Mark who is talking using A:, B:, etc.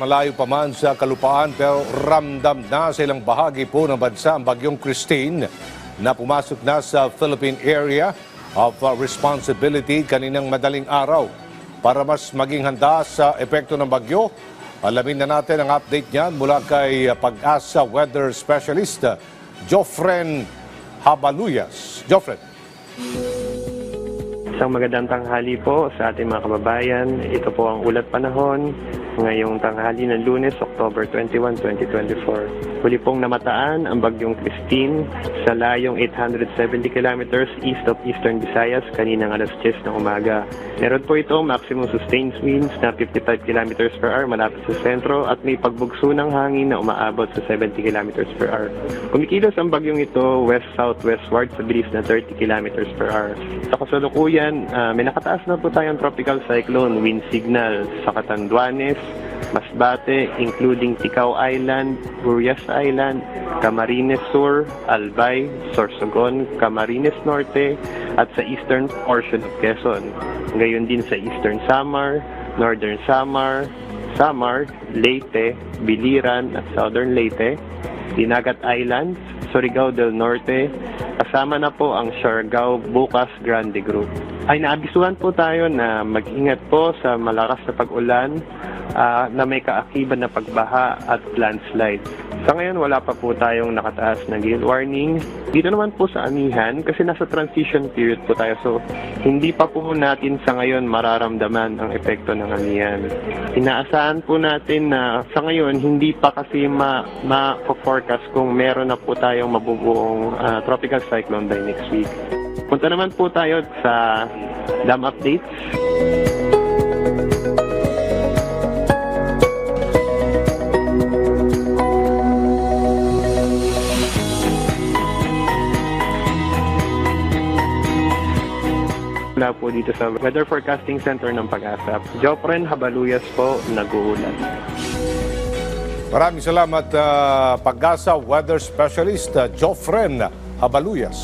A: malayo pa man sa kalupaan pero ramdam na sa ilang bahagi po ng bansa ang bagyong Christine na pumasok na sa Philippine Area of Responsibility kaninang madaling araw. Para mas maging handa sa epekto ng bagyo, alamin na natin ang update niyan mula kay Pag-asa Weather Specialist Jofren Habaluyas. Jofren.
B: Isang magandang tanghali po sa ating mga kababayan. Ito po ang ulat panahon ngayong tanghali ng Lunes, October 21, 2024. Huli pong namataan ang bagyong Christine sa layong 870 kilometers east of Eastern Visayas kaninang alas 10 ng umaga. Meron po ito maximum sustained winds na 55 kilometers per hour malapit sa sentro at may pagbugso ng hangin na umaabot sa 70 kilometers per hour. Kumikilos ang bagyong ito west-southwestward sa bilis na 30 kilometers per hour. Sa kasalukuyan, may nakataas na po tayong tropical cyclone wind signal sa Catanduanes, Masbate, including Ticao Island, Burias Island, Camarines Sur, Albay, Sorsogon, Camarines Norte, at sa eastern portion of Quezon. Ngayon din sa Eastern Samar, Northern Samar, Leyte, Biliran at Southern Leyte, Dinagat Islands, Surigao del Norte, kasama na po ang Siargao Bukas Grande Group. Ay naabisuhan po tayo na mag-ingat po sa malakas na pag-ulan na may kaakibat na pagbaha at landslide. Sa ngayon, wala pa po tayong nakataas na gale warning. Dito naman po sa amihan, kasi nasa transition period po tayo. So, hindi pa po natin sa ngayon mararamdaman ang epekto ng amihan. Inaasahan po natin na sa ngayon, hindi pa kasi ma-forecast kung meron na po tayong mabubuong tropical cyclone by next week. Punta naman po tayo sa dam updates. Mula po dito sa Weather Forecasting Center ng Pag-asa. Jofren Habaluyas po, nag-uulat.
A: Maraming salamat, Pag-asa Weather Specialist Jofren Habaluyas.